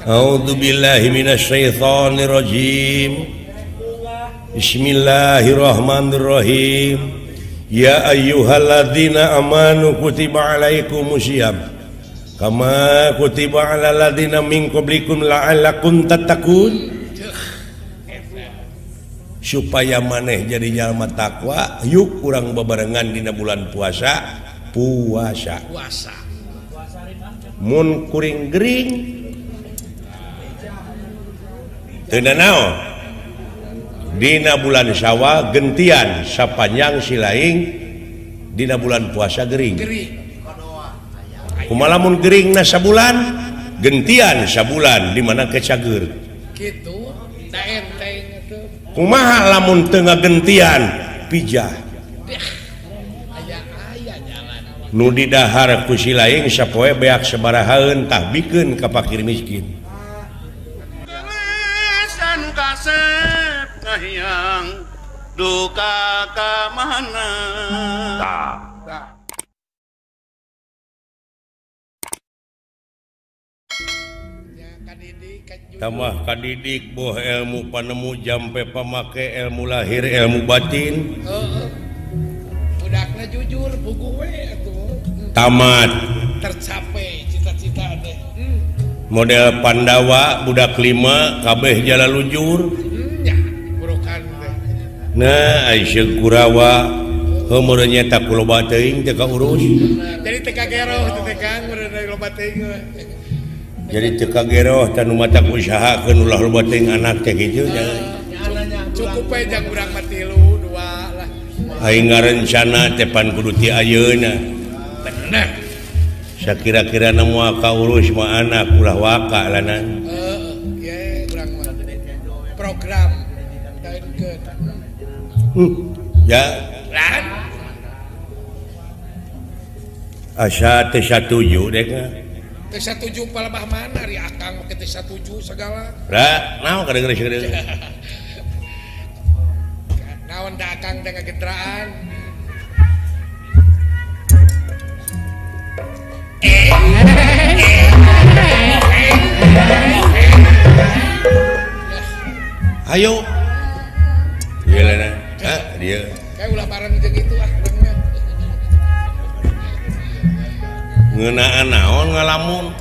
A'udzubillahi minasyaitonirrajim. Bismillahirrahmanirrahim. Ya ayyuhalladzina amanu kutiba alaikumusiyam kama kutiba alal ladzina min qablikum la'allakum tattaqun. Supaya maneh jadi jalma takwa, yuk kurang bebarengan dina bulan puasa. Mun kuring gering teu naon dina bulan Syawal gentian sapanjang silaing dina bulan puasa gering. Kumaha lamun geringna sabulan gentian sabulan di mana kecager kitu da enteng atuh. Kumaha lamun teu ngagentian pijah aya jalan nu di dahar ku silaing sapoe beak sabarahaeun tah bikeun ka fakir miskin. Yang duka ka mana tambah kadidik boh ilmu panemu jampe pamake ilmu lahir ilmu batin. Budakna jujur buku we atuh tamat tercapai cita-cita deh. Model Pandawa budak 5 kabeh jala lujur. Nah, Aisyah Kurawa umurnya tak loba teuing teu urus. Jadi teu kageroh teh Kang urang loba teuing. Jadi teu kageroh tanu matak usahakeun ulah loba teuing anak teh kitu. Cukup we jang urang mah 3 2 lah. Aing ngarencana teh pan kudu ti ayeuna. Bener. Sakira-kira moal ka urus mah anak ulah waka lanan. Ye urang mah program daeunkeun. Ya asa teu satuju dek. Teu satuju palebah mana ri akang teu satuju segala. Da, naon kadang-kadang. Naon da akang teh ngagentraan. Ayo. Gila dia kayak ulah bareng jeung itu urangna ngeunaan naon ngalamun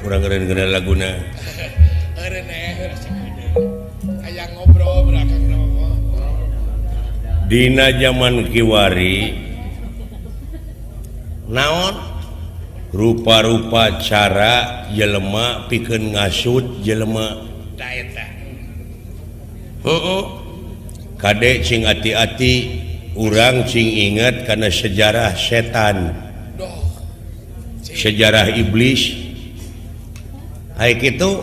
urang ngeureun laguna eureun aya ngobrol belakang dina zaman kiwari naon rupa-rupa cara jelema pikeun ngasut jelema da eta. Kadek cing hati-hati urang cing inget karena sejarah setan sejarah iblis hai kitu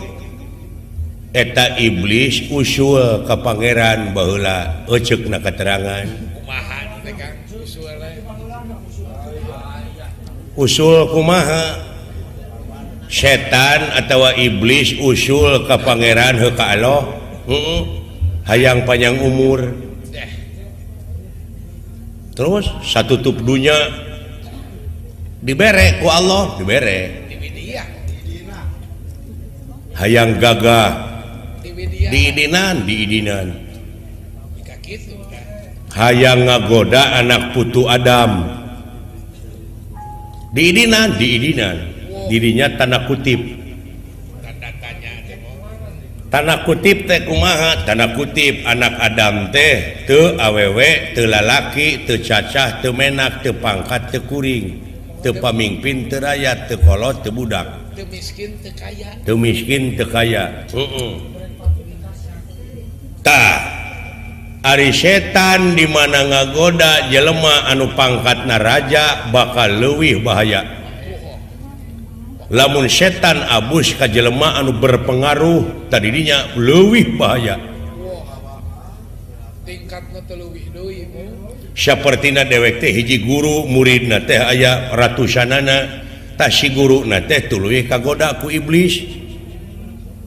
eta iblis usul ke pangeran baheula eceukna keterangan kumaha teh Kang usul kumaha setan atawa iblis usul ke pangeran heuh ka Allah hayang panjang umur terus satu tutup dunia dibere ku Allah dibere hayang gagah diidinan hayang ngagoda anak putu Adam diidinan dirinya tanda kutip tanda kutip teh kumaha tanda kutip anak Adam teh teu awewe teu lalaki teu cacah teu menak teu pangkat teu kuring teu pamimpin teu rakyat teu kolot teu budak teu miskin teu kaya tah ari setan di mana ngagoda jelema anu pangkatna raja bakal leuwih bahaya. Lamun setan abus ka jelema anu berpengaruh tadinya leuwih bahaya. Tingkatna teh leuwih deui. Sapertina dewek teh hiji guru muridna teh aya ratusanana tah si guruna teh tuluy kagoda ku iblis.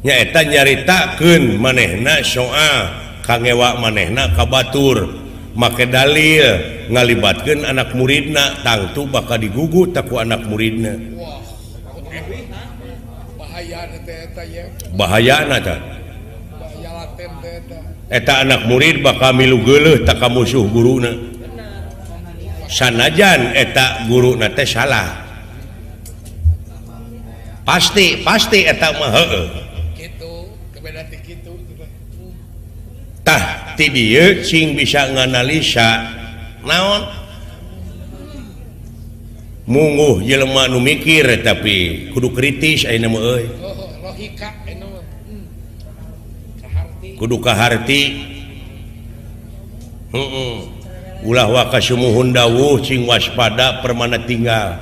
Nyaeta nyaritakeun manehna soal kangewa manehna ka batur make dalil ngalibatkeun anak muridna tangtu bakal digugu tak ku anak muridna. bahaya eta anak murid bakal milu geuleuh tak ka musuh guruna sanajan eta guruna teh salah pasti eta mah heueuh kitu kebeda ti kitu tah ti dieu cing bisa nganalisa naon mungguh jelema nu mikir tapi kudu kritis ayeuna mah euy logika anu kudu kaharti ulah wa kasumuhun dawuh cing waspada permana tinggal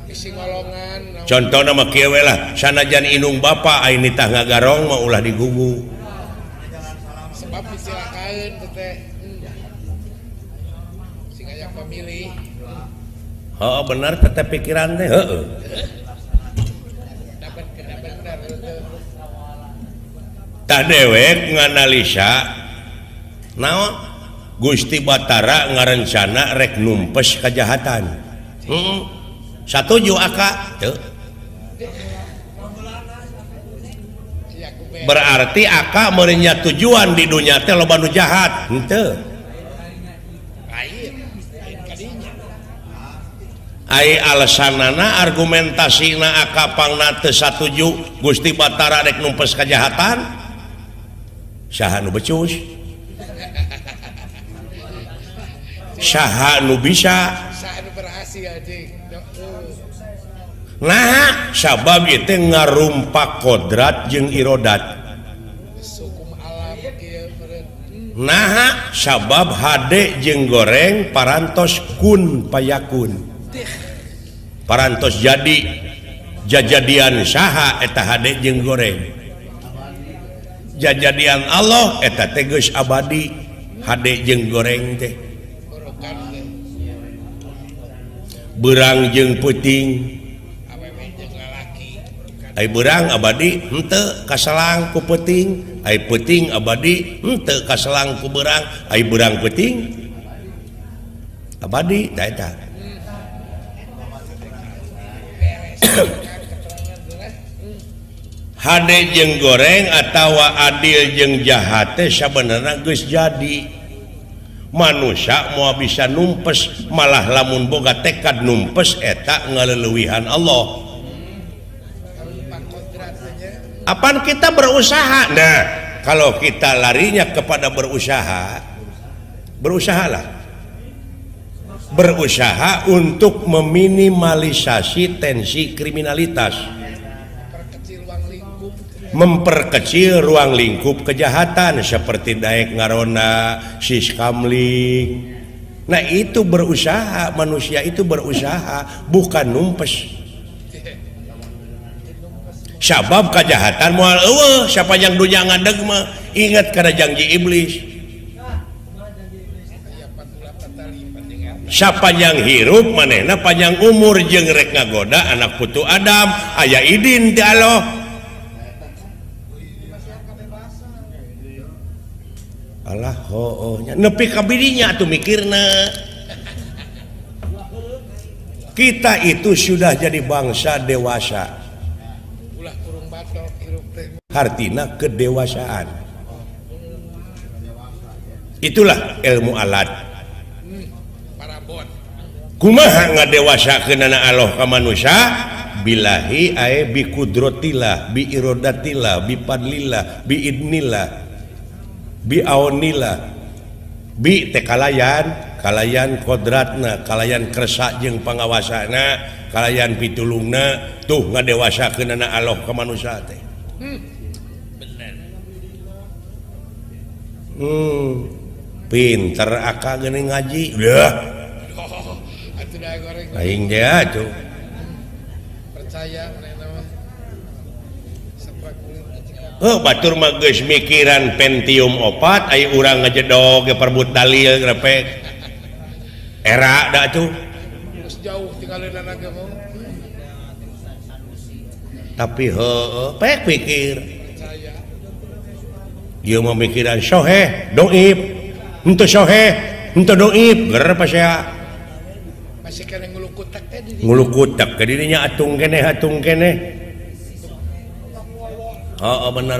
isi ngolongan contohna mah kieu we lah sanajan inung bapa ayeuna tah ngagarong mah ulah digugu sebab dicilakaeun teh sing aya pamilih heeh bener teh pikiran teh heeh bener tah dewek nganalisa naon Gusti Batara ngarencana rek numpes kajahatan satuju aka teu berarti aka merenya tujuan di dunia teh loba nu jahat henteu ai alasanana argumentasina aka pangna teu satuju Gusti Batara rek numpes kajahatan saha nu becus saha nu bisa saha nu berhasil anjing nah sabab ieu teh ngarumpak kodrat jeung irodat hukum alam kieu meureun nah sabab hade jeung goreng parantos kun payakun parantos jadi jajadian saha eta hade jeung goreng jajadian Allah eta teh geus abadi hade jeung goreng teh beurang jeung peuting ai beurang abadi henteu kaselang ku peuting ai peuting abadi henteu kaselang ku beurang ai beurang peuting abadi da eta hade jeung goreng atawa adil jeung jahat teh sabenerna geus jadi manusia mau bisa numpes malah lamun boga tekad numpes eta ngaleuweuhan Allah apaan kita berusaha nah kalau kita larinya kepada berusahalah berusaha untuk meminimalisasi tensi kriminalitas memperkecil ruang lingkup kejahatan seperti daek ngarona siskamling nah itu berusaha manusia itu berusaha bukan numpes sabab kejahatan moal eueuh siapa yang dunya ngadeg mah ingat kana janji iblis siapa yang hirup manehna panjang umur jeung rek ngagoda anak putu Adam aya idin ti Allah alah hoohnya nepi ka bidinya atuh mikirna kita itu sudah jadi bangsa dewasa artinya kedewasaan itulah ilmu alat kumaha ngadewasakeun Allah ka manusia bilahi ae bi qudratillah bi iradatillah bi fadlillah bi idnillah bi aunillah bi teh kalayan kodratna kalayan kersa jeung pangawasana kalayan pitulungna tuh ngadewasakeun Allah ka manusia teh pinter aka geuning ngaji dah aing dia tuh percaya batur mah geus mikiran Pentium 4 aya urang ngajedog ge perbut dalil grepek era da tuh geus jauh tinggalin agama tapi heueuh pek pikir ieu mah mikiran soheh doib henteu soheh henteu doib ger pasea ngulukutak ke dirinya atung kene benar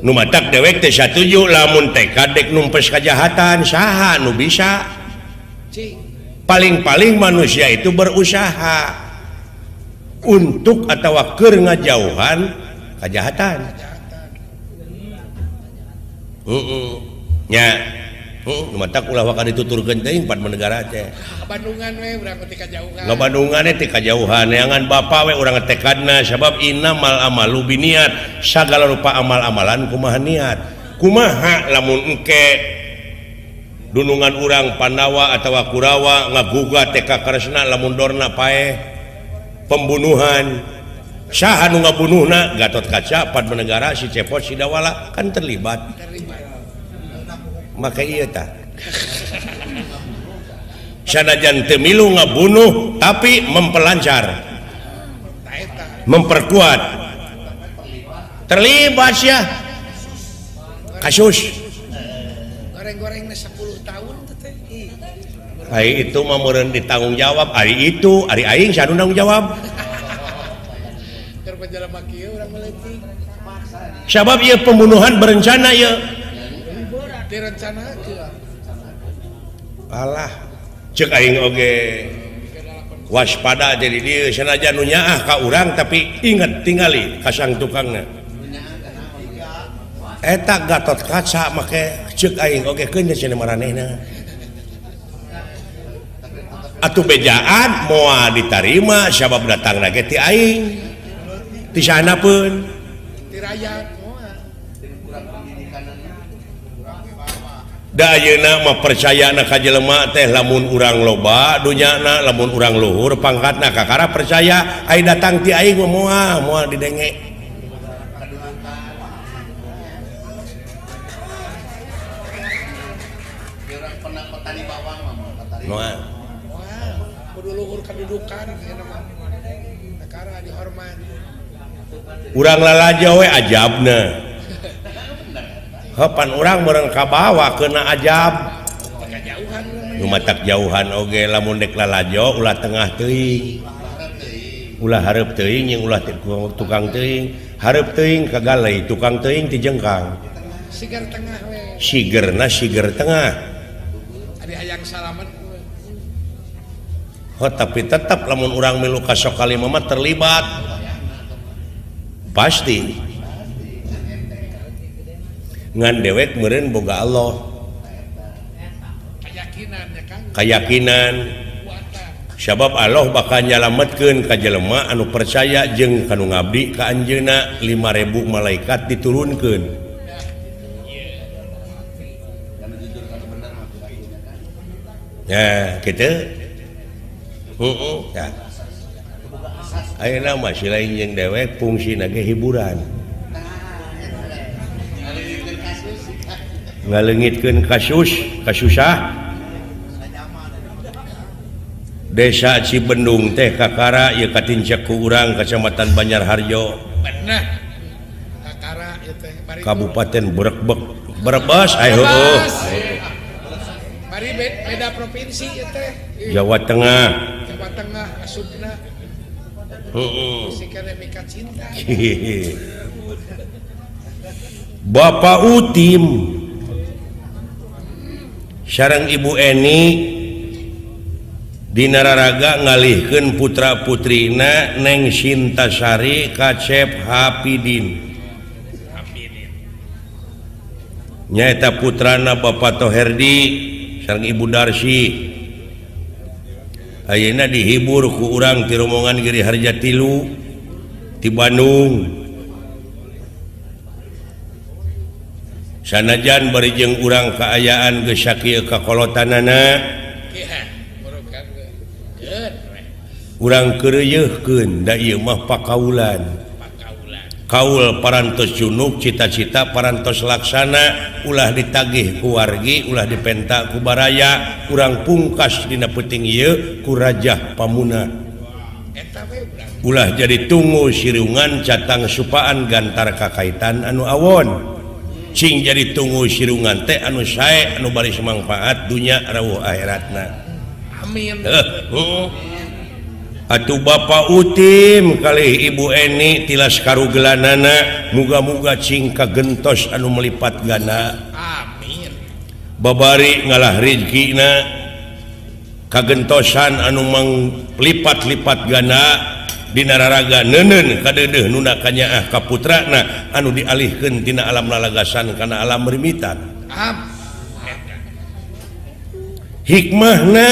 nu matak dewek teh satuju lamun tekad dek numpes kajahatan saha nu bisa paling-paling manusia itu berusaha untuk atau keur ngajauhan kajahatan nya matak ulah waka dituturkeun teh 4 negara teh Bandungan we urang teh kajauhan Bandungan teh kajauhan neangan bapa we urang tekadna sabab innamal amalu biniat sagala rupa amal-amalan kumaha niat kumaha lamun engke dunungan urang Pandawa atawa Kurawa ngagugat teh ka Kresna lamun dorna paeh pembunuhan saha nu ngabunuhna Gatot Kaca 4 negara si Cepot si Dawala kan terlibat maka iya tah sanajan teu milu ngabunuh tapi memperlancar memperkuat terlibat ya kasus goreng-gorengna 10 tahun teh hari itu mah meureun ditanggung jawab hari itu hari aing sanu tanggung jawab keur panjalema kieu urang meleutik sabab ieu pembunuhan berencana ieu direncanakeun alah cek aing oge waspada jadi dieu sanajan nu nyaah ka urang tapi inget tingali ka sang tukangna eta Gatot Kaca make cek aing oge keun cenah maranehna atuh bejaan moal ditarima sabab datangna ge ti aing ti sanapeun ti rakyat da ayeuna mah percayana ka jelema teh lamun urang loba dunyana lamun urang luhur pangkatna kakara percaya ai datang ti aing moal didenge moal kudu luhur kedudukan cenah mah kakara dihormat urang lalajo we ajabna Hapan orang bareng kabawa kena ajab matak jauhan oge lamun dek lalajo ulah tengah teuing ulah hareup teuing yang ulah tukang teuing hareup teuing kagalai tukang teuing ti jengkang siger tengah we siger tengah ari hayang salamet tapi tetap lamun urang milu kasok kali mama terlibat pasti ngan dewek meureun boga Allah keyakinan sabab Allah bakal nyalametkeun ka jelema anu percaya jeung kanu ngabdi ka anjeunna 5.000 malaikat diturunkeun ya kitu ya ayeuna mah si lain jeung dewek fungsina ge hiburan ngaleungitkeun kasusah Desa Cibendung teh kakara ieu katincek ku urang Kecamatan Banjarharjo bener kakara ieu teh Kabupaten Brebes heueuh bari beda provinsi ieu teh Jawa Tengah asupna sikana mika cinta Bapak Utim sareng Ibu Eni dina raraga ngalihkeun putra-putrina Neng Sintasari ka Cep Hapidin nyaeta putrana Bapak Toherdi sareng Ibu Darsi ayeuna dihibur ku urang ti rombongan Giri Harja Tilu ti Bandung sanajan bari jeung urang kaayaan geus sakieu kakolotanana urang keureuyeufkeun da ieu mah pakaulan kaul parantos junuk cita-cita parantos laksana ulah ditagih ku wargi ulah dipenta ku baraya urang pungkas dina peuting ieu ku Rajah Pamuna ulah jadi tunggu sirungan catang supaan gantar kakaitan anu awon cing jadi tunggu sirungan teh anu sae anu bari mangfaat dunya rawuh akhiratna amin atuh Bapak Utim kali Ibu Eni tilas karugelanana muga-muga cing kagentos anu melipat gana amin babari ngalah rezekina kagentosan anu manglipat-lipat gana dina raraga neuneun kadeudeung nu kanyaah ka putrana anu dialihkeun tina alam lalagasan kana alam rimitan hikmahna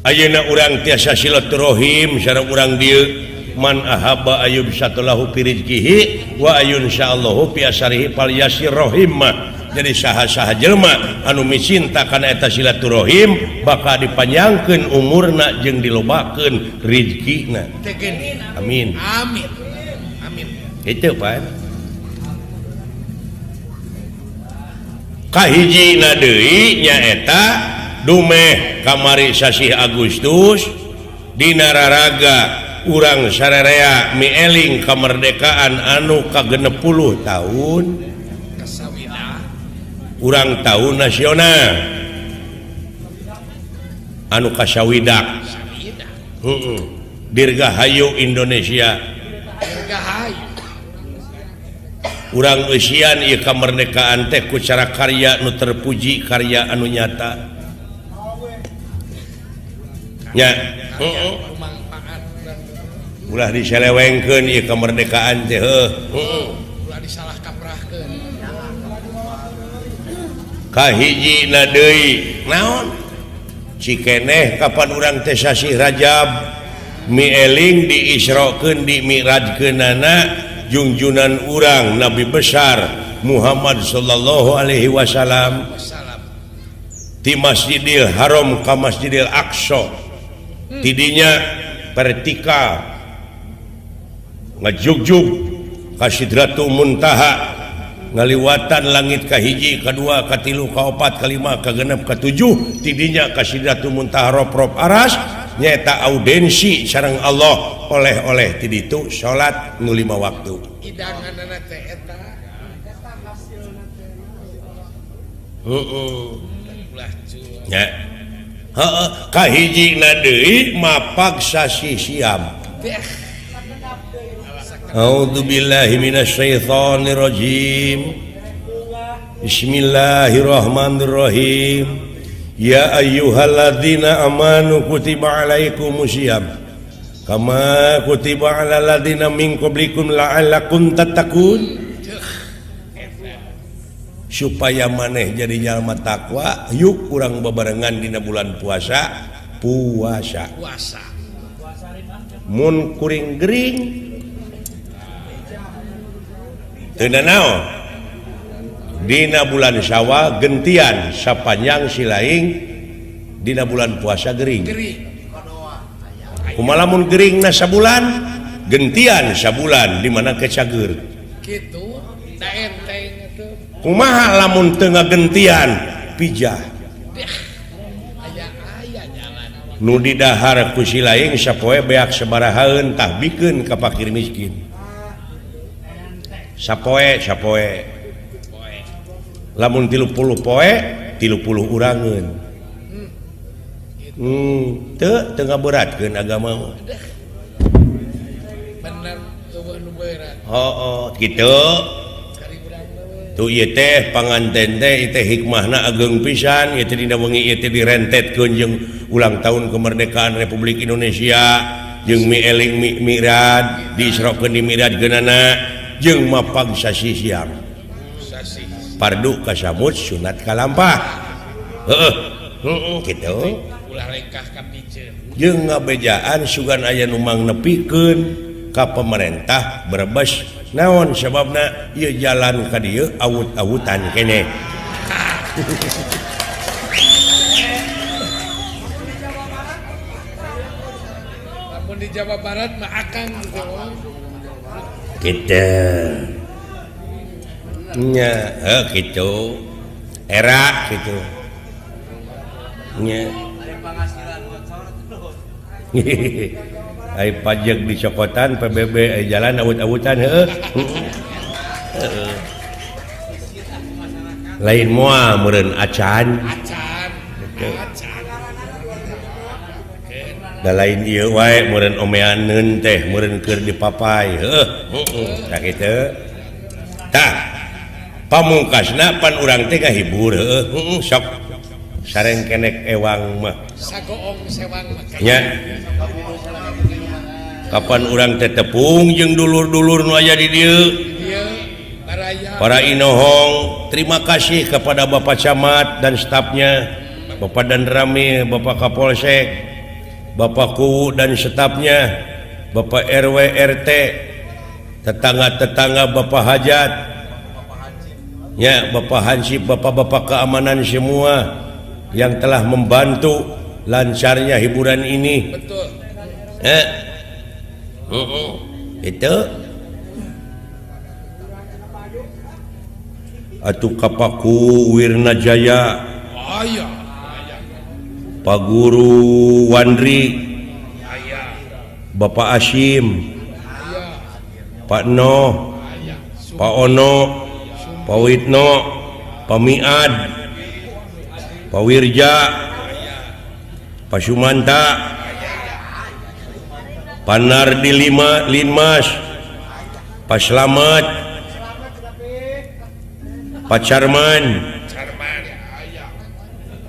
ayeuna urang tiasa silaturahim sareng urang dieu man ahaba ayub satulahu fi rizqihi wa ayun insyaallahu fi asarihi fal yasir rahim jadi saha-saha jelema anu micinta kana eta silaturahim bakal dipanjangkeun umurna jeung dilobakeun rezekina amin amin amin itu pan kahijina deui nyaeta dumeh kamari sasih Agustus dina raraga urang sarerea mieling kamerdekaan anu ka-60 tahun kasawida urang tahun nasional anu kasawidak dirgahayu Indonesia dirgahayu urang eusian ieu kamerdekaan teh ku cara karya nu terpuji karya anu nyata nya ulah diselewengkeun ieu kamerdekaan teh ulah disalah kaprahkeun kahijina deui naon cikeneh kapan urang teh sasih Rajab mieling diisrokeun dimirajkeunana junjunan urang Nabi besar Muhammad sallallahu alaihi wasallam di Masjidil Haram ka Masjidil Aqsa tidinya pertika ngajugjug ka Sidratul Muntaha ngaliwatan langit kahiji kadua katilu kaopat kalima kagenep katujuh tidinya ka Sidratul Muntaha rop-rop aras nyaeta audensi sareng Allah oleh-oleh ti ditu salat nu 5 waktu idanganna teh eta nya heeh kahijina deui mapag sasi Siam A'udzubillahi minasyaitonir rajim Bismillahirrahmanirrahim Ya ayyuhalladzina amanu kutiba alaikumusiyam kama kutiba alal ladzina min qablikum la'allakum tattaqun supaya maneh jadi jalma takwa yuk kurang bebarengan dina bulan puasa mun kuring gering teu naon dina bulan Syawal gentian sapanjang silaing dina bulan puasa gering kumaha lamun geringna sabulan gentian sabulan di mana kecager kitu da enteng teh kumaha lamun teu ngagentian pijah aya jalan nu di dahar ku silaing sapoe beak sabarahaeun tah bikeun ka fakir miskin sapoe lamun 30 poe 30 urangeun teu ngaberatkeun agama bener eueuh nu berat kitu tu ieu teh panganten teh teh hikmahna ageng pisan ieu teh dina wengi ieu teh direntetkeun jeung ulang tahun kemerdekaan Republik Indonesia jeung mieling mirad diisrokeun di miradgeunana jeung mapag sasi Siam pardu kasamut sunat kalampah kitu ulah lengkah ka piceun jeung ngabejaan sugan aya nu mangnepikeun ka pemerintah Brebes naon sababna ieu jalan ka dieu awut-awutan keneh lamun di Jawa Barat mah akang gitu nya gitu era gitu nya ai pajak di cokotan PBB ai jalan awut-awutan lain moal meureun acan da lain ieu wae meureun omeaneun teh meureun keur dipapai tah kitu tah pamungkasna pan urang teh ngahibur sok sareng kenek ewang mah sagoong sewang mah nya kapan urang teh tepung jeung dulur-dulur nu aya di dieu para inohong. Terima kasih kepada Bapak Camat dan stafnya, Bapak Danramil, Bapak Kapolsek, Bapak Kuwu dan stafnya, Bapak RW RT, tetangga-tetangga Bapak Hajat, ya Bapak Hansip, Bapak-bapak keamanan semua yang telah membantu lancarnya hiburan ini. Betul. Itu atuh Kapaku Wirna Jaya, Pak Guru Wandri, Bapak Asyim, Pak Noh, Pak Ono, Pak Witno, Pak Miad, Pak Wirja, Pak Sumanta, Pak Nardi Linmas, Pak Slamet, Pak Carman,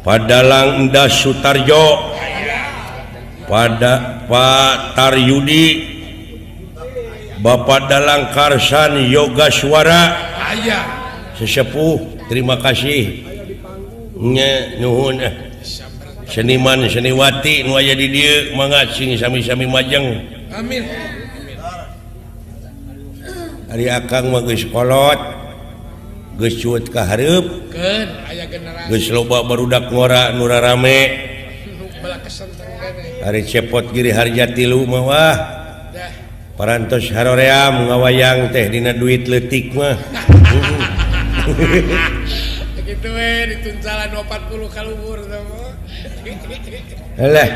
Pak Dalang Endas Sutarjo, Pak Taryudi, Bapak Dalang Karsan Yoga Suara, sesepuh. Terima kasih nuhun seniman seniwati nu aya di dieu mangga sing sami-sami majeng. Amin. Ari akang mah geus kolot, geus cuet ka hareup, Keun aya generasi geus loba barudak ngora nu rarame. bala kesenteng kene. Ari cepot giri harja 3 mah wah. Dah. Parantos haroream ngawayang teh dina duit leutik mah. Begitu we dituncalan 40 ka luhur sama. Alah,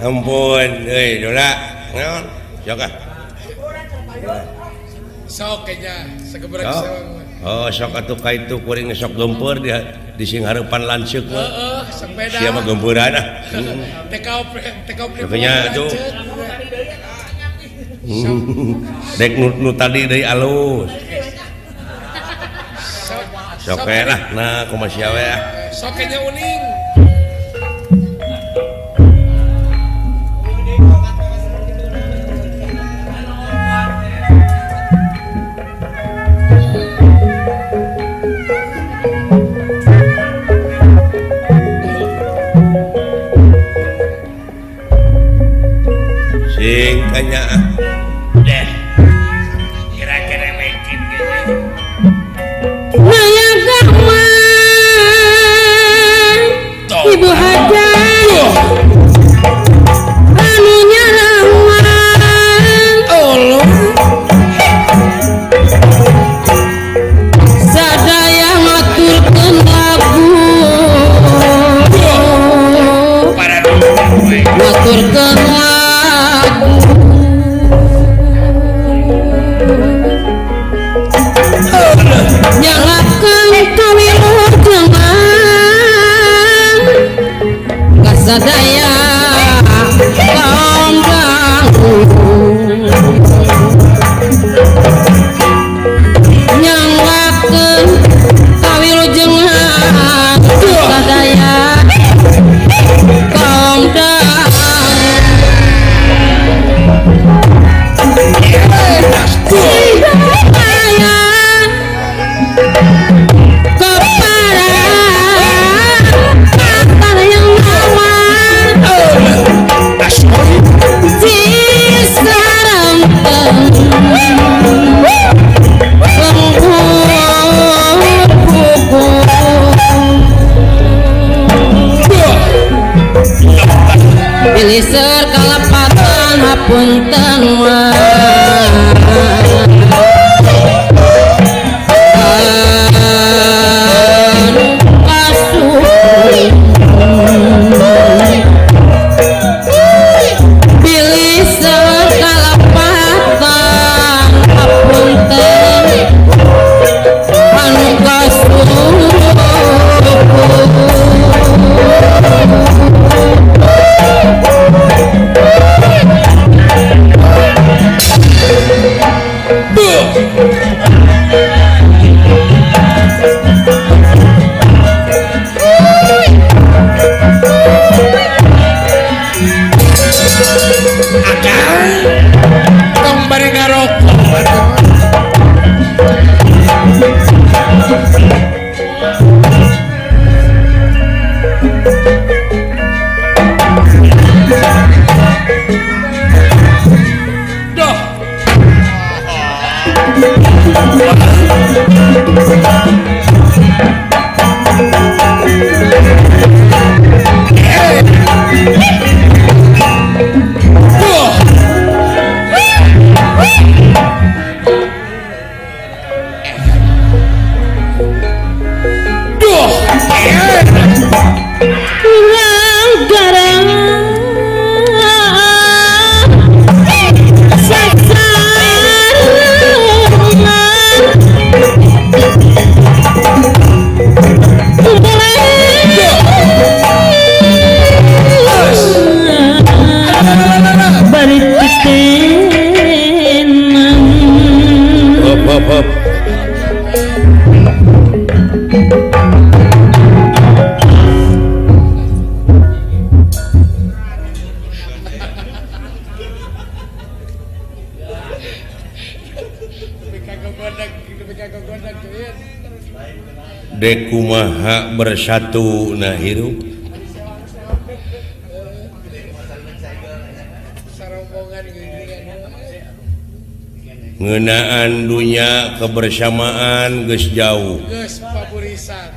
ampun euy dola. Naon? Sok ah. Sok kayaknya segebrek Sok. sewang. Oh, sok atuh ka itu kuring sok gempeur di sing hareupan lanceuk mah. Heeh, sepeda. Sia mah gempeuran ah. TKP Pokoknya tuh. Dek nu tadi deui alus. Sok we lah, nah kumaha sia we ah. Sok kayaknya uning. Sing kanya Deh. Kira-kira mungkin gitu. Maya Gama Ibu Hajar Anunya Lawan Sadaya ngaturkeun lagu ngaturkeun lagu nyalakan kawilujeng kasadaya nyalakan kawilujeng kasadaya pilih serkalapatan hapunten pilih serkalapatan hapunten anu kasuh Dekumaha bersatu na hirup ngeunaan dunya kebersamaan geus jauh geus paburisan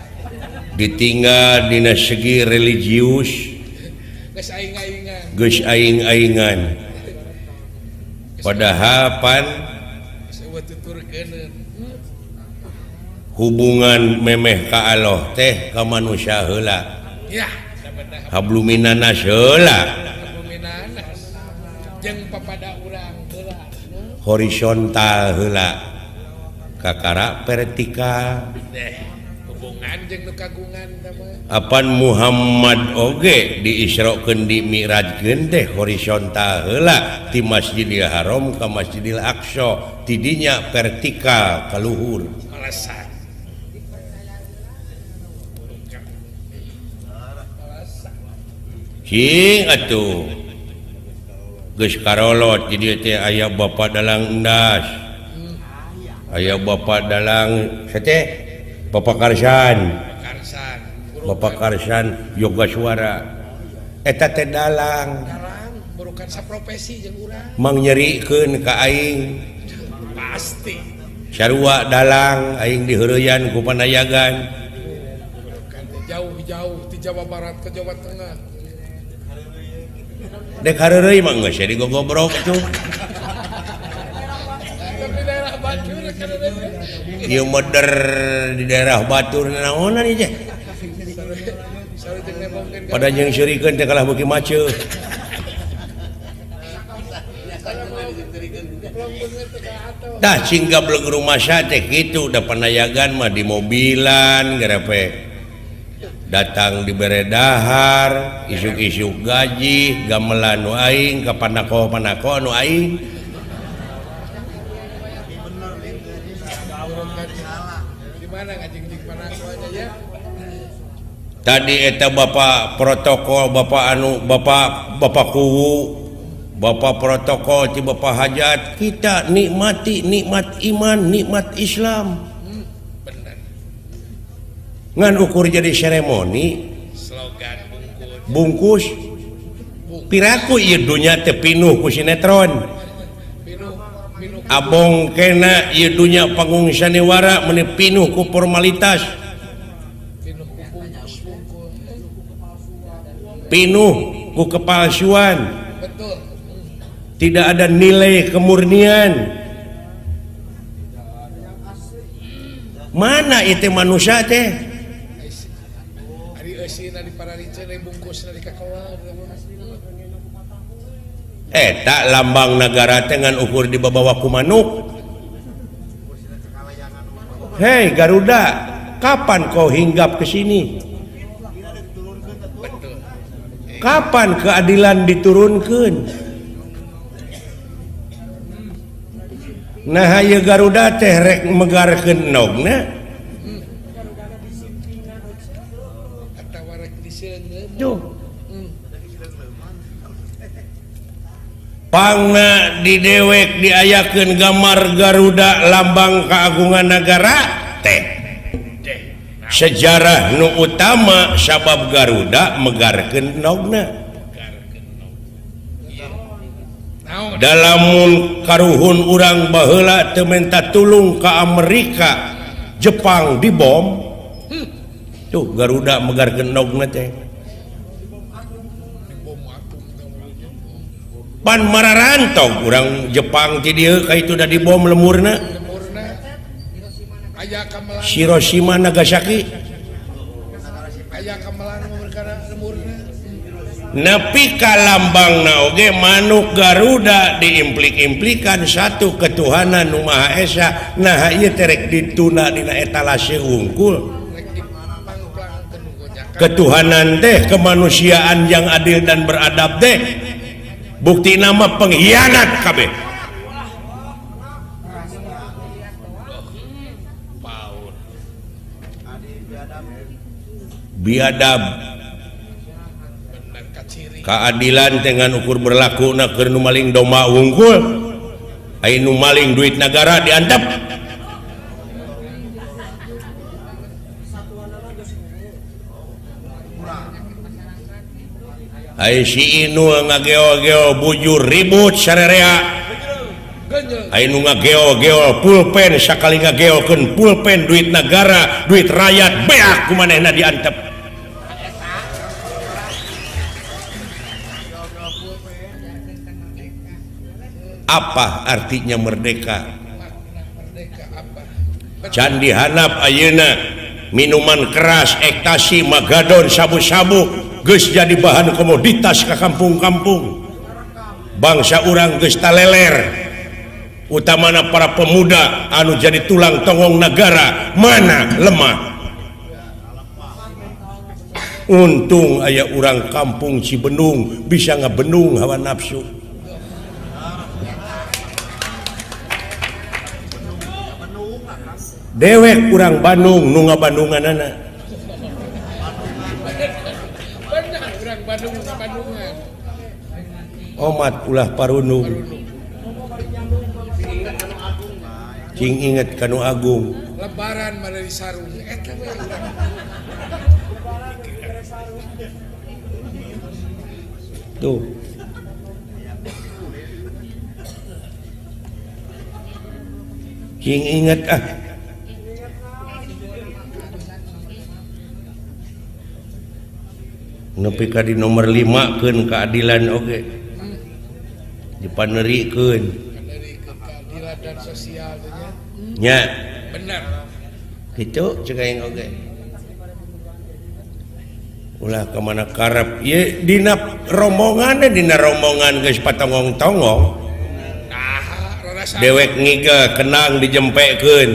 ditinggal dina segi religius geus aing-aingan padahal pan hubungan memeh ka Allah teh ka manusia heula ya habluminanas heula jeung papada urang heula horizontal heula kakara vertikal hubungan jeung nu kagungan apan Muhammad oge diisrokeun di mi'rajkeun teh horizontal heula ti Masjidil Haram ka Masjidil Aqsa tidinya vertikal ka luhur alasan cing atuh geus karolot jadi teh aya bapa dalang endas aya bapa dalang sateh Bapak Karsan yoga suara eta teh dalang bukan saprofesi jeung urang mang nyerikeun ka aing pasti sarua dalang aing diheureuyan ku panayagan jauh-jauh di Jawa Barat ke Jawa Tengah dek hareureuy mah geus di gogobrok tuh di daerah Batur ieu meuder di daerah Batur naonan ieu teh pada jeung syurikeun teh kalah beuki maceu dah cing gablek rumah sa teh kitu da panayagan mah di mobilan garepe datang di beredahar isuk-isuk gaji gamelan nu aing ka panako nu aing di mana ngajing-jing panako aja ya tadi eta bapak protokol bapak kuwu bapak protokol ti bapak hajat kita nikmati nikmat iman nikmat Islam ngan ukur jadi seremoni slogan bungkus piraku ieu dunya teh pinuh ku sinetron abong kena ieu dunya panggung sanewara meuni pinuh ku formalitas pinuh ku kepalsuan betul tidak ada nilai kemurnian mana itu manusia teh tak lambang negara dengan ukur di bawah ku manuk. Hei Garuda, kapan kau hinggap ke sini? Kapan keadilan diturunkan? Nah haye Garuda teh rek megarkeun nogna. Tuh. Pangna di dewek diayakeun gambar Garuda lambang keagungan negara teh sejarah nu utama sabab Garuda megarkeun nogna. dalam karuhun urang baheula teu menta tulung ke Amerika Jepang dibom tuh Garuda megar gendogna teh pan mararantong urang Jepang ti dieu ka itu da dibom lemurna aya kamelang Hiroshima Nagasaki aya kamelang perkara lemurna nepi ka lambangna oge manuk Garuda diimplik-implikan satu ketuhanan nu Maha Esa nah ieu terek dituna dina etalase unggul ketuhanan teh kemanusiaan yang adil dan beradab teh bukti nama pengkhianat kabeh biadab keadilan dengan ukur berlaku na keur nu maling domba unggul aya nu maling duit negara diantep aya si inu ngageo-geo bujur ribut sarerea aya nu ngageo-geo pulpen sakali ngageokeun pulpen duit negara duit rakyat beak kumanehna diantep apa artinya merdeka? Candi hanap ayeuna minuman keras, ekstasi, magadon, sabu-sabu geus jadi bahan komoditas ke kampung-kampung. Bangsa urang geus taleler. Utamana para pemuda anu jadi tulang tongong negara mana lemah. Untung aya urang kampung Cibenung bisa ngabendung hawa nafsu. Dewek kurang Bandung nu ngabandunganana benar urang Bandung ngabandungan omat ulah parunung cing inget kanu agung lebaran mana di sarung eta we urang tuh cing inget nepi ka di nomor 5 keun keadilan oge dipanerikeun dari keadilan dan sosial nya benar kitu ceuk aing oge ulah ka mana karep ieu dina rombongan geus patongong-tongong dewek ngiga kenang dijempekeun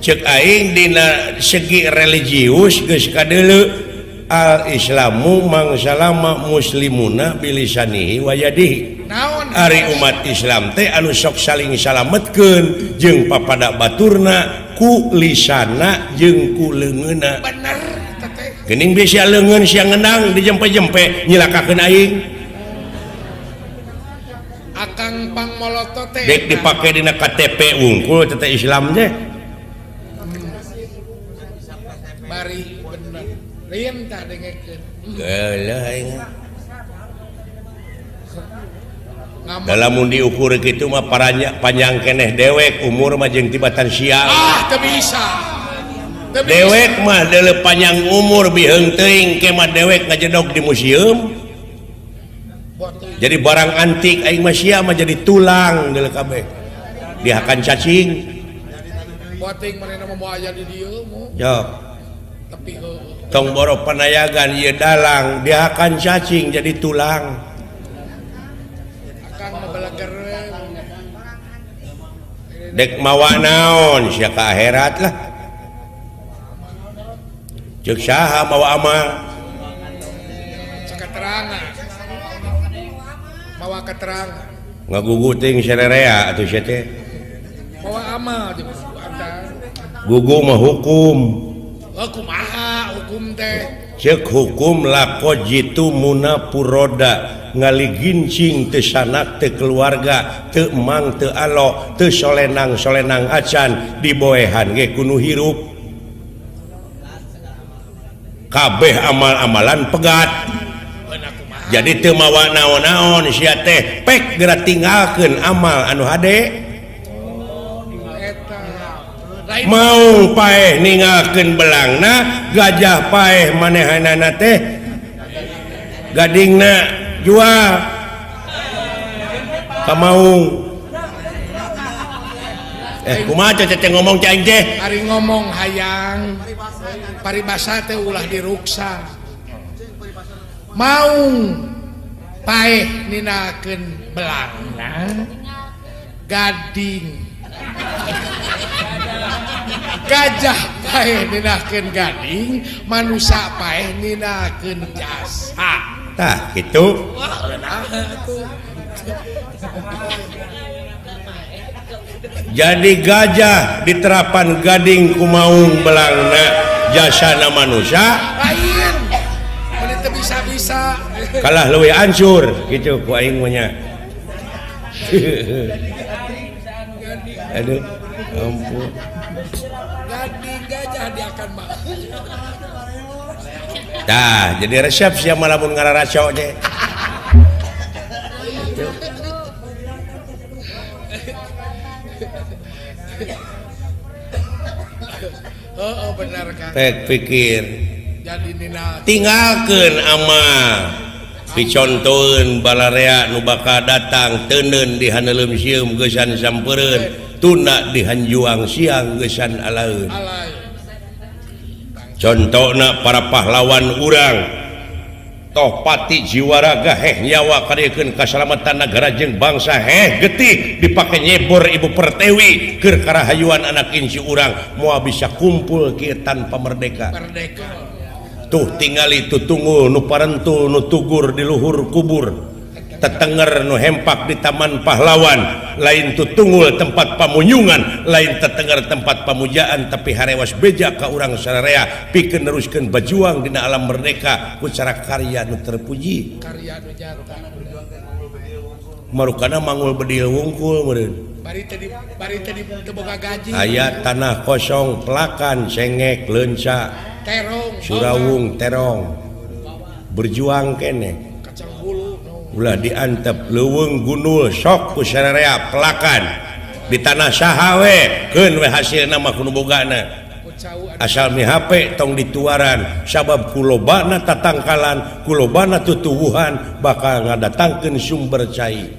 ceuk aing dina segi religius geus kadeuleu al-islamu mangsalama muslimuna bilisanihi wa yadihi ari umat Islam teh anu sok saling salametkeun jeung papada baturna ku lisana jeung ku leungeunna bener teh geuning bisa leungeun sia ngendang dijempe-jempe nyilakakeun aing akang pangmoloto teh dek dipake dina KTP unggul teh Islam teh bari bener lain tah dengekeun geuleuh aing dalam mun diukur kitu mah panjang keneh dewek umur mah jeung tibatan siang teu bisa dewek mah deuleu panjang umur biheung teuing ke mah dewek ngajedog di museum jadi barang antik aing mah sia mah jadi tulang deuleu kabeh dihakan cacing buat teuing manehna mah aya di dieu mo yo tapi tong boro panayagan ieu dalang dihakan cacing jadi tulang akang mabalager dek mawa naon sia ka akhirat lah ceuk saha mawa amal keterangan mawa keterangan ngagugu teuing sarerea atuh sia teh mawa amal di anda gugu mah hukum kumaha hukum teh cek hukum lako jitu muna puroda ngaligincing teu sanak teu keluarga teu emang teu alo teu solenang acan diboehan ge kudu hirup kabeh amal-amalan pegat beuna kumaha jadi teu mawa naon-naon sia teh pek geura tinggalkeun amal anu hade mau paeh ninggalkeun belangna gajah paeh manehanana teh gadingna jual ka maung kumaha cece ngomong cai teh ari ngomong hayang paribasa teh ulah diruksa maung paeh ninakeun belangna gading gajah paeh ninakeun gading manusia paeh ninakeun jasa tah kitu jadi gajah diterapan gading kumaung belangna jasana manusia lain mun teu bisa-bisa kalah leuwih hancur gitu ku aing mah nya aduh ampun gading gajah dia akan mah tah jadi resep sia malamun ngararaco teh oh benar kan pek pikir jadi nina tinggalkeun amal dicontoheun balarea nu bakal datang teuneun di handeuleum sieum geusan sampeureun tunda di hanjuang siang geusan alaeun alay contona para pahlawan urang toh pati jiwa raga heh nyawa kadiekeun kasalamatan nagara jeung bangsa heh getih dipake nyebor ibu pertewi keur karahayuan anak inci urang moal bisa kumpul kieu tanpa merdeka tuh tingali tutunggul nu parentul nu tugur di luhur kubur tetenger nu hempak di taman pahlawan lain tutunggul tempat pamunyungan lain tetenger tempat pamujaan tapi harewas beja ka urang sararea pikeun neruskeun bajuang dina alam merdeka ku cara karya nu terpuji karya nu jata marukana mangul bedil wungkul meureun bari teh teu boga gaji aya tanah kosong pelakan cengek leunca terong surawung terong berjuang keneh kacang bulu ulah diantep leuweung gunul sok ku sararea pelakan di tanah sahawe keun we hasilna mah kudu bogana asal mihape tong dituaran sabab kulobana tatangkalan kulobana tutuwuhan bakal ngadatangkeun sumber cai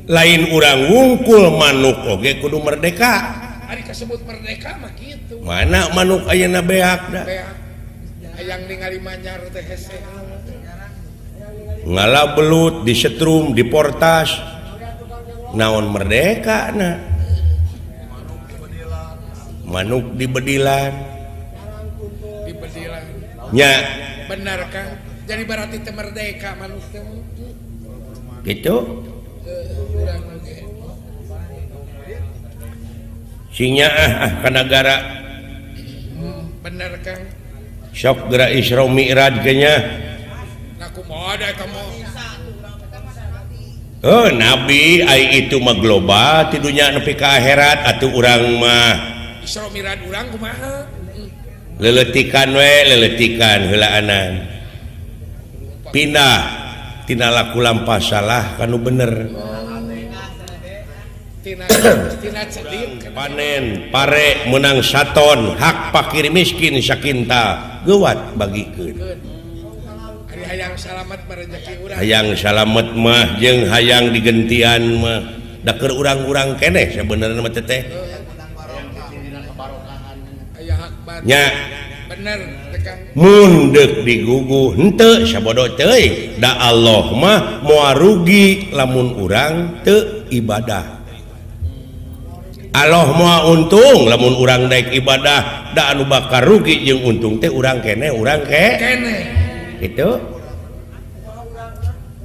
lain urang wungkul manuk oge kudu merdeka ari kasebut merdeka mah kitu mana manuk ayeuna beak da hayang ningali manyar teh hese ngalah belut disetrum diportas naon merdeka na manuk dibedilan nya benar kan jadi berarti teh merdeka manuk teh gitu sinya ka negara bener kan sok geura Isra Mi'raj kenya nah kumaha da kamu oh nabi ai itu mah global ti dunya nepi ka akhirat atuh urang mah Isra Mi'raj urang kumaha leletikan we leletikan heulaanan pindah tina laku lampah salah kanu bener tina cedik panen pare menang saton hak fakir miskin sakinta geuwat bagikeun ari hayang salamet merejeki urang hayang salamet mah jeung hayang digentian mah da keur urang-urang keneh sabenerna mah teh aya hak batin nya bener tekan mun deuk digugu henteu sabodo teuing da Allah mah moal rugi lamun urang teu ibadah Allah moal untung lamun urang daek ibadah da anu bakal rugi jeung untung teh urang keneh urang keneh gitu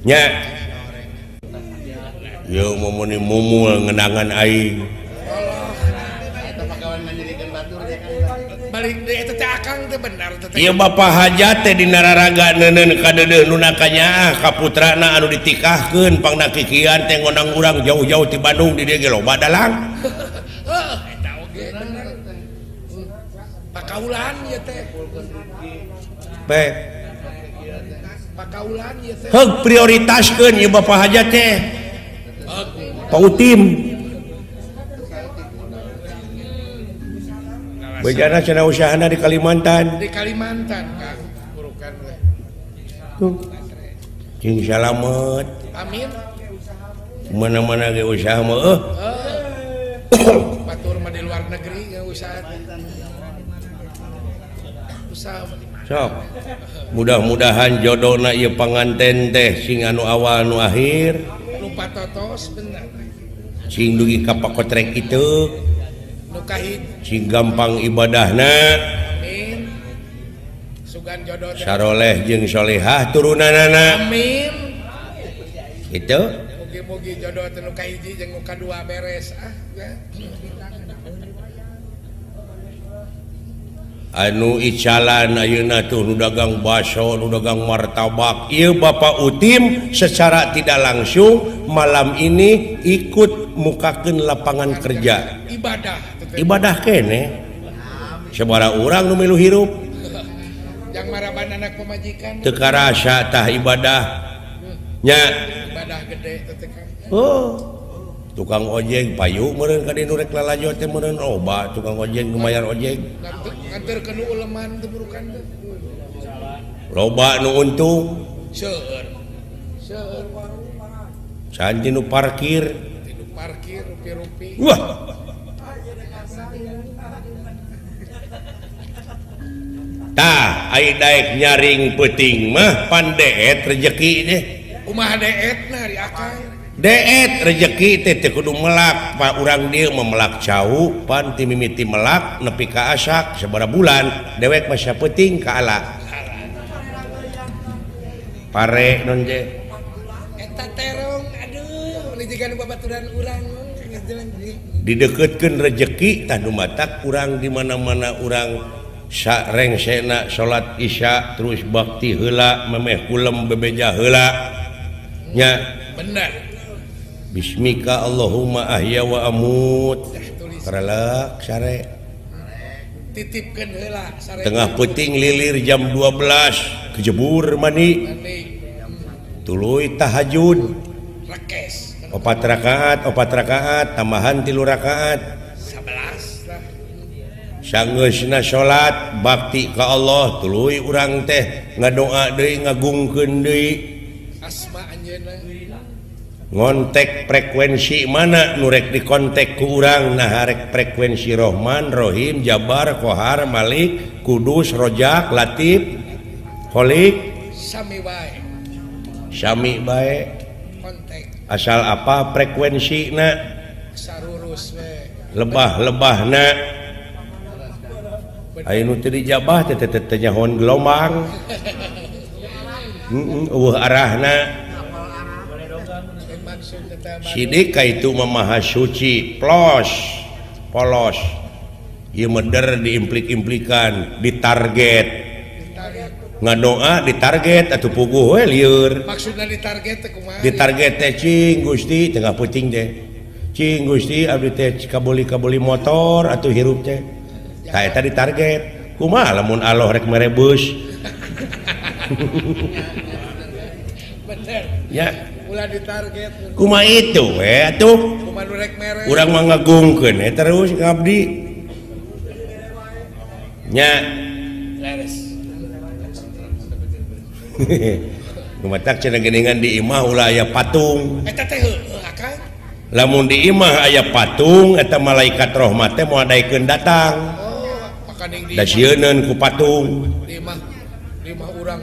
nya yo momoni mumul ngendangan aing balik deui eta teh akang teh bener teh ieu bapa hajat teh dina raraga neuneun ka deudeuh nu nakanya ka putrana anu ditikahkeun pangna kikian teh ngonang urang jauh-jauh ti Bandung di dieu ge loba dalang eta oge bener pakaulan ieu teh pakaulan ieu teh prioritaskeun ieu Bapak Haja teh pautim bejana cenah usahana di Kalimantan Kang urukan we cing salamet amin mana-mana ge usaha mah batur mah di luar negeri ge usaha sok mudah-mudahan jodohna ieu panganten teh sing anu awal anu akhir lupa totos bener sing dugi ka pakotrek itu nu kahid sing gampang ibadahna amin sugan jodoh saroleh jeung solehah turunanana amin itu mugi-mugi jodoh teh nu kahiji jeung nu kadua beres ya anu icalan ayeuna tuh nu dagang baso nu dagang martabak ieu Bapak Utim secara tidak langsung malam ini ikut mukakeun lapangan kerja ibadah kene sabaraha urang nu milu hirup yang maraban anak pemajikan teu karasa tah ibadah nya ibadah gede teh tukang ojek payu meureun ka dinu rek lalajo teh meureun loba tukang ojek lumayan ojek nganterkeun uleman teh burukan teh loba nu untung seueur can tinu parkir rupi-rupi wah tah ai daek nyaring peuting mah pan deet rejeki deh kumaha deetna di akang deet rejeki teh kudu melak pa urang dieu memelak cau pan ti mimiti melak nepi ka asak sabaraha bulan dewek mah sapeuting ka ala pare non je eta terong aduh ini jiga nu babaturan urang dideketkeun rejeki tah nu matak urang di mana-mana urang sarengsena salat isya terus bakti heula memeh kulem bebeja heula nya bener bismika Allahumma ahya wa amut karalak sare titipkeun heula sare tengah peuting lilir jam 12 kejebur mandi tuluy tahajud rekes 4 rakaat tambahan 3 rakaat 11 sanggeusna salat bakti ka Allah tuluy urang teh ngadoa deui ngagungkeun deui asma anjeunna ngontek frekuensi mana nu rek dikontek ku urang nah rek frekuensi Rahman Rahim Jabar Qahar Malik Kudus Rojak Latif Kholik sami bae kontek asal apa frekuensina sarurus we lebah-lebahna aya nu teu dijabah teh teh nyahoan gelombang arahna sidik ka itu maha suci polos ieu meder diimplik-implikan ditarget ngadoa ditarget atuh puguh we lieur maksudna ditarget teh kumaha ditarget teh cing Gusti tengah peuting teh cing Gusti abdi teh kabeli motor atuh hirup teh tah eta ditarget kumaha lamun Allah rek merebus bener ya ulah ditarget kumaha itu we atuh kumaha nu rek mere urang mah ngagungkeun terus ngabdi nya leres Gumatak cenah geuningan di imah ulah aya patung eta teh heueuh akang lamun di imah aya patung eta malaikat rahmat teh moal daekeun datang makaning di da sieuneun ku patung imah urang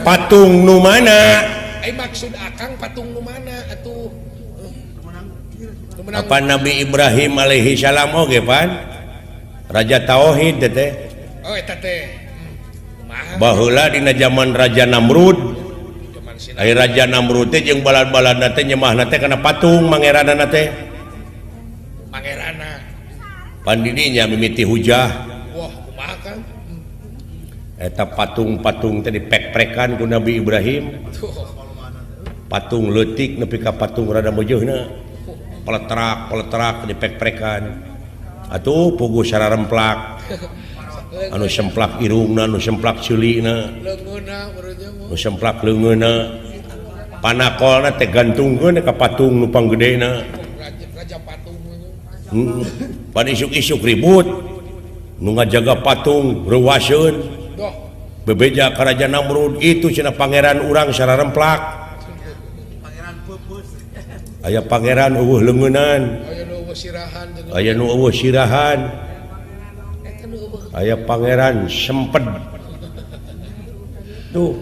patung nu mana maksud akang patung nu mana atuh apa Nabi Ibrahim alaihi salam oge pan raja tauhid teh oh eta teh baheula dina zaman Raja Namrud aya Raja Namrud teh jeung balad-baladna teh nyemahna teh kana patung mangeranana teh mangerana pan di dinya mimiti hujah wah kumaha kan eta patung-patung teh dipek-prekan ku Nabi Ibrahim patung leutik nepi ka patung rada meujeuna peletrak dipek-prekan atuh puguh sararemplak anu semplak irungna anu semplak ceulina leungeunna urutnya mah anu semplak leungeunna panakolna teh gantungkeun ka patung nu panggedena raja patung pan isuk-isuk ribut nu ngajaga patung reuwaseun doh bebeja ka Raja Namrud itu cenah pangeran urang sararemplak aya pangeran eueuh leungeunnan aya nu sirahan jeung aya nu eueuh sirahan aya pangeran semped tuh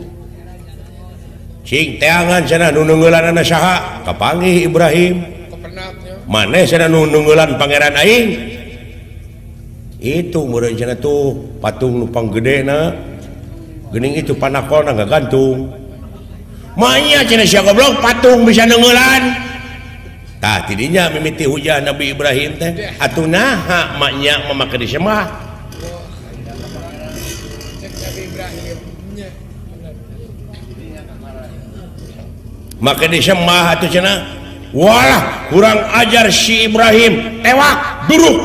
cing teangan cenah nu neungeulanna saha kapanggih Ibrahim kepenaknya maneh cenah nu neungeulan pangeran aing itu meureun cenah tuh patung nu panggedena geuning itu panakolna ngagantung manya cenah sia goblok patung bisa neungeulan tah tidinya mimiti hujah Nabi Ibrahim teh atuh naha maknya mamake disembah cek Nabi Ibrahim nya maka disembah atuh cenah walah kurang ajar si Ibrahim tewak duruk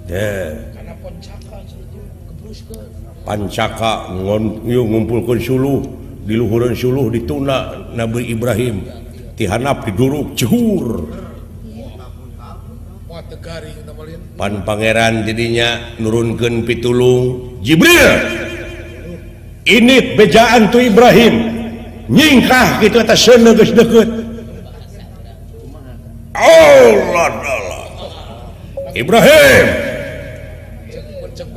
karena poncaka kebruskeun pancaka ngumpulkeun suluh di luhureun suluh dituna Nabi Ibrahim tihanap diduruk cehur moal teu garing namalin pan pangeran didinya nurunkeun pitulung Jibril ini bejaan tu Ibrahim nyingkah kitu eta seuneu geus deukeut Allah Ibrahim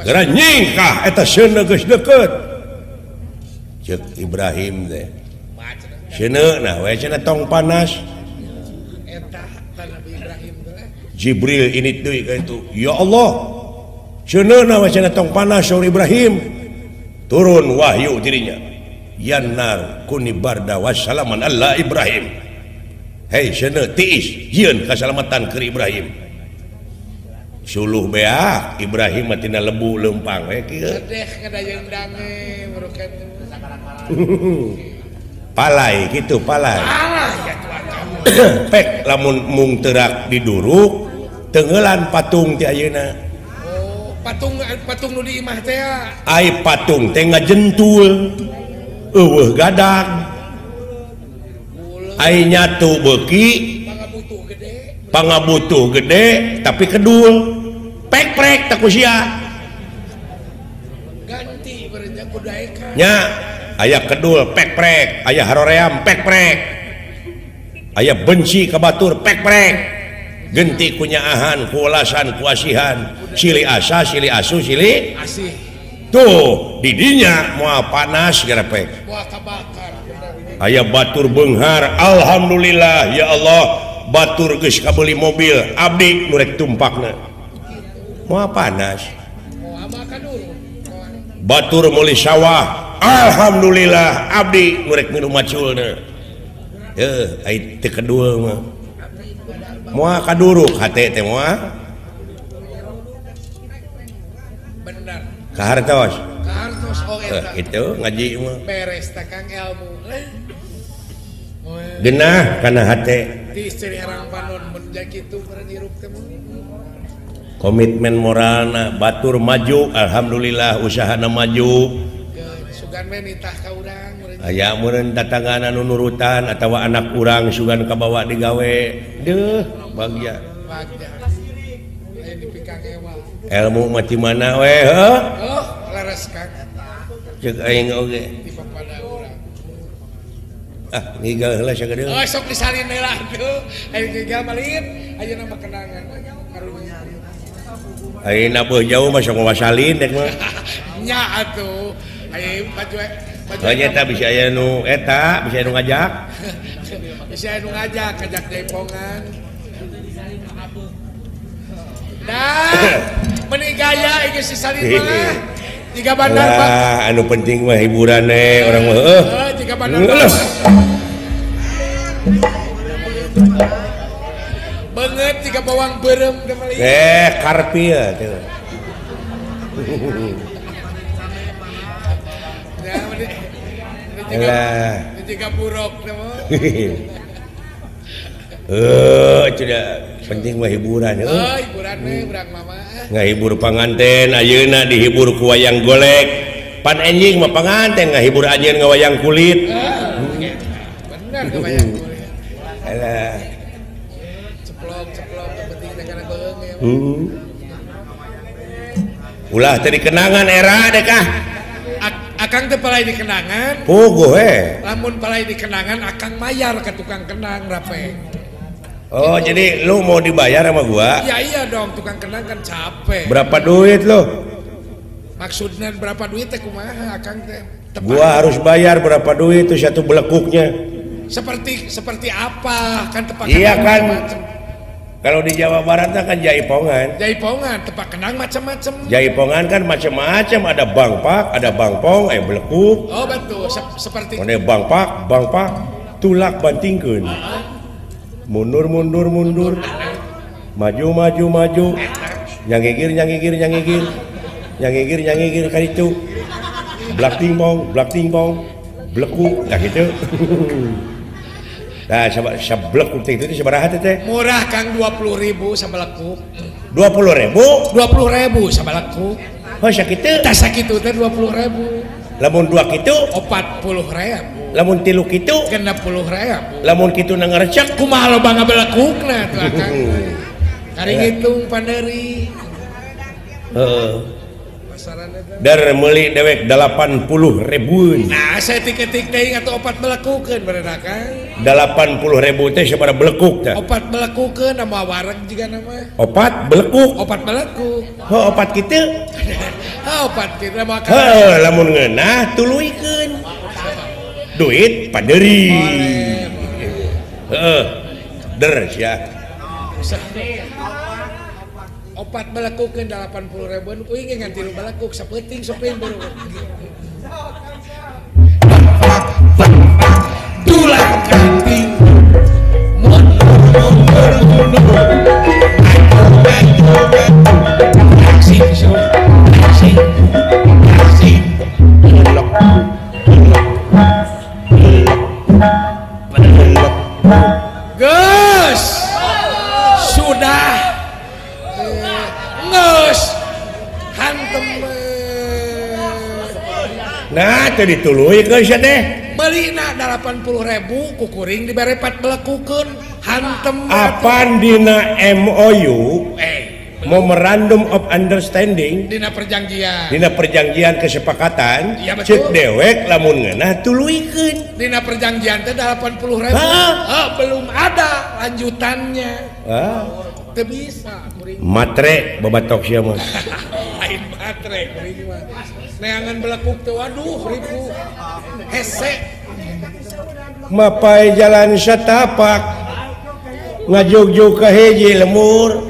gara nyingkah eta seuneu geus deukeut ceuk Ibrahim teh seuneu nah we cenah tong panas eta Nabi Ibrahim teh Jibril ini deui ka itu ya Allah seuneu we cenah tong panas saur Ibrahim turun wahyu dirinya yanar kuni barda wassalaman alla Ibrahim hei seuneu tiis yeun kasalamatan ke Ibrahim suluh beak Ibrahim mah tina lebu leumpang we kieu deh kadayeung dange murukan palai gitu palai alah ya tuan kamu pek lamun mung terak diduruk tenggelan patung ti ayeuna oh patung nu di imah teh ai patung teh ngajentul eueuh gadag ai nyatu beuki pangabutuh gede tapi kedul pek-prek tak kusia ganti berenya kudaekan nya aya kedul pek-prek aya haroream pek-prek aya benci ka batur pek-prek genti kunyaahan kuulasan kuasihan silih asa silih asu silih asih tuh didinya moal panas gara pek moal kabakar aya batur beunghar alhamdulillah ya Allah batur geus kabeuli mobil abdi nu rek tumpakna moal panas mau amakan dulu batur meuli sawah alhamdulillah abdi nu rek minum maculna ai teu kedua mah moal kaduruk hate teh moal bener kahartos kartos oh eta itu ngaji mah beres takang ilmu genah kana hate di istri herang panon mun kitu beureun hirup teh komitmen moralna batur maju alhamdulillah usahana maju sugan we nitah ka urang aya meureun tatangan anu nurutan atawa anak urang sugan kabawa digawe deuh bagja aya dipikang ewal ilmu mah ti mana we heuh oh laras kang ceuk aing oge di papada urang ngigal heula sagede oh sok disalin heula tuh aya ngigal malin ayeuna mah kenangan karunya ayeuna beuh jauh mah sok wasalin dek mah nya atuh aya baju eta bisa aya nu eta bisa anu ngajak bisa anu ngajak depongan dah meni gaya ieu si salin mah jika bandar lah anu penting mah hiburan orang mah jika bandar banget jika bawang berem karpi ya tuh jika buruk Sudah penting mah hiburan. Hiburan berang mama. Ngahibur panganten, ayeuna dihibur ku wayang golek. Pan enjing mah panganten ngahibur ajeun ngawayang kulit. Bener ke wayang kulit. Alah. Ceplok penting kana beung ya. Ulah tadi kenangan era deh kah? Akang teh palai di kenangan. Puguh Lamun palai di kenangan akang mayar ke tukang kenang rape. Oh jadi lu mau dibayar sama gua? Ya iya dong, tukang kenang kan capek. Berapa duit lu? Maksudnya berapa duit teh kumaha akang teh? Gua harus bayar berapa duit itu satu belekuknya? Seperti apa? Kan tepak iya kan. Macem. Kalau di Jawa Barat kan jaipongan. Jaipongan, tepak kenang macam-macam. Jaipongan kan macam-macam, ada bangpak, ada bangpong, belekuk. Oh betul, seperti. Mana bangpak, tulak bantingkeun. Mundur, maju, nyangigir kan itu, blak tingpong, belekuk, nah gitu. Nah, sebelekuk itu sabaraha teh? Murah Kang 20.000 sabelekuk. 20.000? 20.000 sabelekuk. Oh sakitu? Tas sakitu teh 20.000. Lamun 2 kitu 40.000. lamun 3 kitu 60.000. lamun kitu na ngarecek kumaha loba ngabelekukna tuh akang. Kari ngitung panderi. Dar meuli dewek 80.000. Nah, saya tik-tik teh atuh 4 belekukeun bener Kang. 80.000 teh sabaraha belekuk teh? 4 belekukeun nama wareg juga nama. 4 belekuk. 4 belekuk. Oh 4 kitu. 4 kitu mah Kang. Lamun ngeunah tuluikeun. Duit paderi. Der sia. 4 belekukeun 80.000 kuing ngan 3 belekuk sapeuting sopin baru. Tulang kanting. Gus sudah ngus hantem nah tadi tuluy geus teh meulina 80.000 kukuring dibere 4 belekukeun hantem apan dina MOU Memorandum of Understanding dina perjanjian kesepakatan ya, cek dewek lamun ngeunah tuluikeun dina perjanjian teh 80.000 belum ada lanjutannya teu bisa kuring matre babatok sia mah lain matre kuring mah neangan belekuk teh waduh ribu hese mapai jalan satapak ngajog-jog ka hiji lemur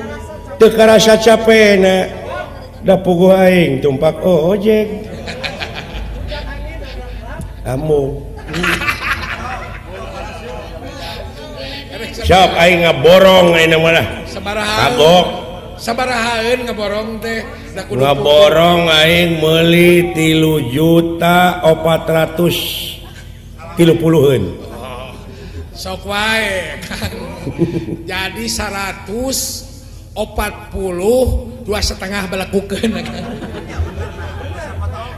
teu karasa capena da puguh aing tumpak ojek amu sok aing ngaborong ayeuna mah sabarahaeun ngaborong teh ngaborong aing meuli 3.430.000 sok wae Kang jadi 140 2,5 belekukeun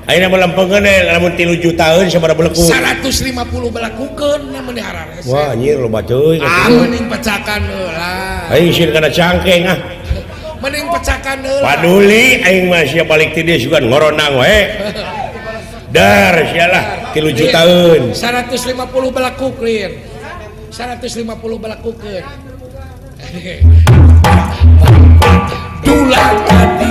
ayeuna mah lempengeun lamun 3 jutaan sabaraha belekuk 150 belekukeun namun diharare wah anjir loba teuing mending pecakan heula aing sieun kana cangkeng mending pecakan heula paduli aing mah sia balik ti dieu sugan ngoronang wae dar sialah 3 jutaan 150 belekuk lir 150 belekukeun tulang hati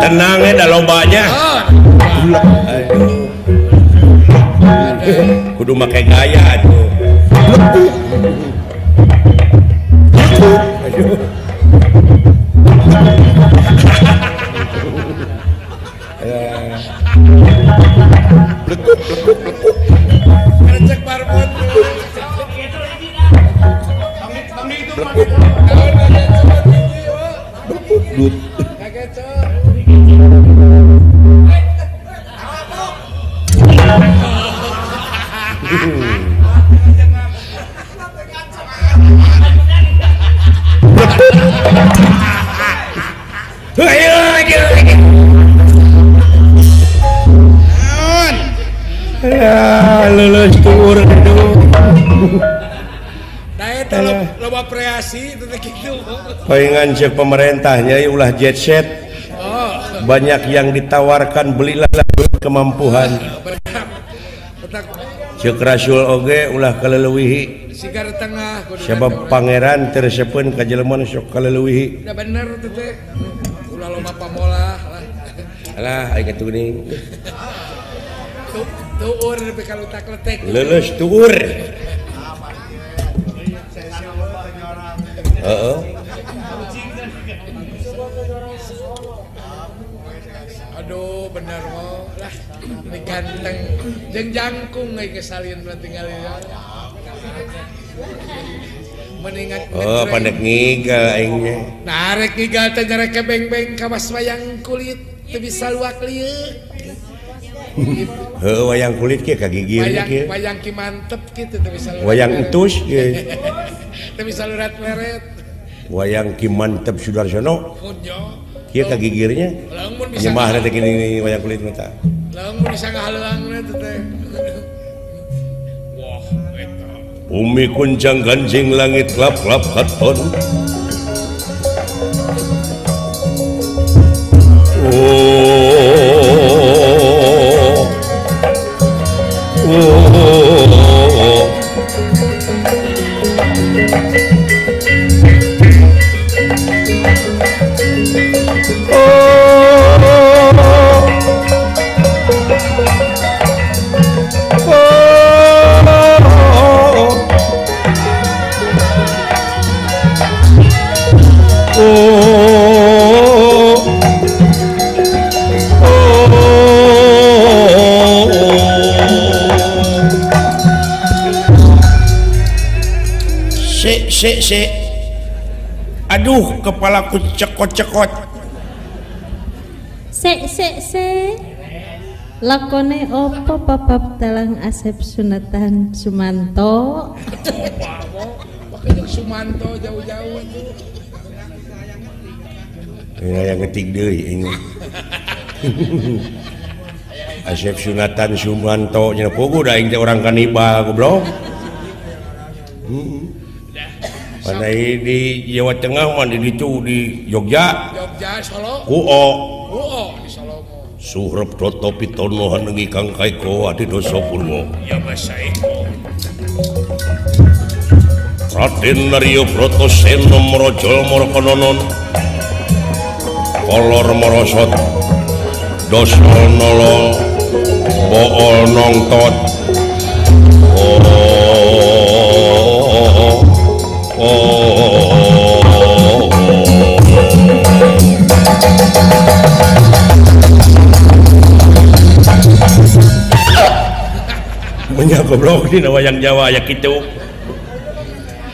tenang da lombanya kudu make gaya tuh Recek barbon Lulus tur loba kreasi itu gitu. palingan cek pemerintahnya ulah jet set. Banyak yang ditawarkan belilah kemampuan. Cek Rasul oge ulah kaleuwih. Sigar tengah Sebab pangeran tersepen ka jelema nu sok kaleuwih. Da bener teh teh. Ulah loba pamolah lah. Alah aya kitu geuning. Tuur nepi ka letak-letek. Leuleus tuur. Heeh. Aduh bener mo lah ini ganteng jeung jangkung euy kesalieun mah tinggal ya. Meningat Pandek ngigal aing nya. Nah rek ngigal teh nyarek beng-beng ka mas wayang kulit teu bisa luak lieu. Heuh wayang kulit kieu kagigir kieu. Wayang ki mantep kitu teu bisa luak. Wayang entus kieu. Teu bisa lurat-leret. Wayang ki mantep Sudarsono. Munyo. Kieu kagigirnya. Lamun bisa Nyemahna teh gini wayang kulit mah tah. lamun bisa ngahaleuangna teh. Wah, eta. Bumi kuncang ganjing langit lap-lap katon. Aduh, kepalaku cekot-cekot. Se. Lakone opo papap talang Asep Sunatan Sumanto. Pakai jeung Sumanto jauh-jauh itu. Yang ngetik deui ini. Asep Sunatan Sumanto nya pogo da aing teh orang kanibal goblok. Mana di Jawa Tengah mah di Jogja. Jogja Solo. Uo Di Solo. Suhrep toto pitono hanengi Kang Kaiko adi dosa purwo. Ya Mas Eko. Raden Naryo Brotoseno Mrojol Morkononon. Kolor merosot dosa nolong bool nongtot. Banyak goblok dina wayang Jawa ya kitu.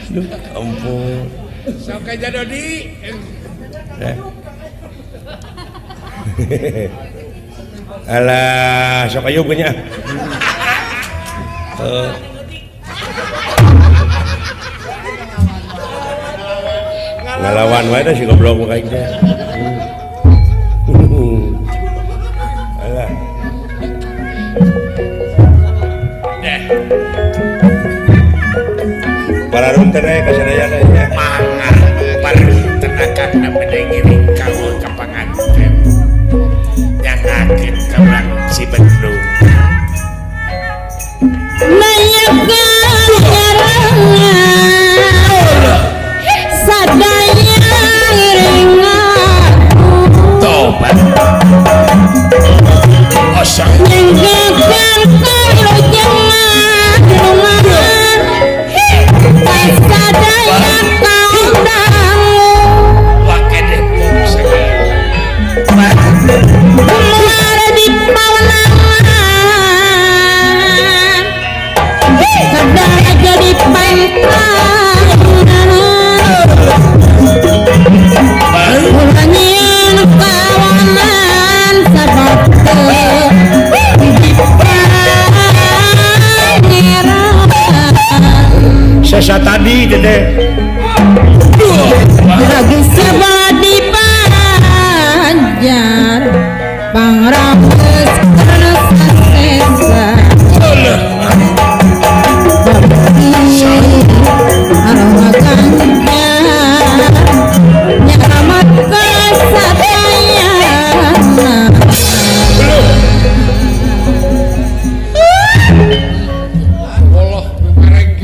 Duh, ampun. Sok aja Dodi. Alah, sok ayo punya. Ngalawan wae teh si goblok mah kaing teh. Alah. Pararun teh ka sadayana nya. Mangan parunten akang bade ngiring kaul ka panganten. Nyangakeun ka urang Cibendung. Sadaya iringan Tobat. Osang nenggakan kalau jangan rumahan sadaya kau dangu wakede pung segala. keluar di pawangan sadaya jadi pangkalan ulangian kawanan sabab Sesa tadi dede. lagi sebadi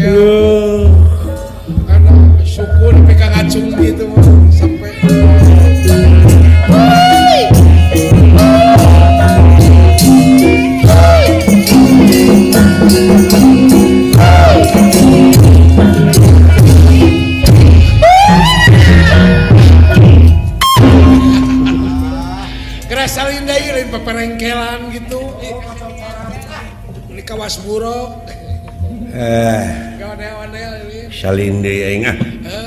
karena syukur pegang acung gitu sampai kerasa lindah lain peperengkelan gitu ini kawas buruk salinde aing ah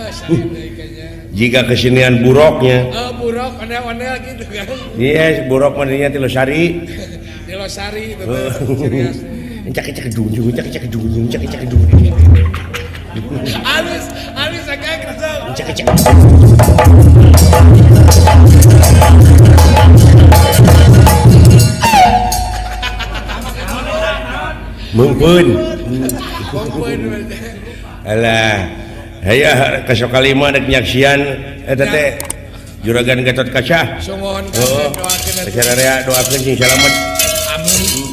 salinde kayaknya jika kesenian buruknya buruk ondel-ondel gitu kan iya buruk manehnya ti Losari di Losari betul serius cak dunjung cak dunjung alus agak kerja cak mungkin alah hayah kasok kalima dek nyaksian eta teh juragan Gatot Kaca sungon doakeun sing salamet amin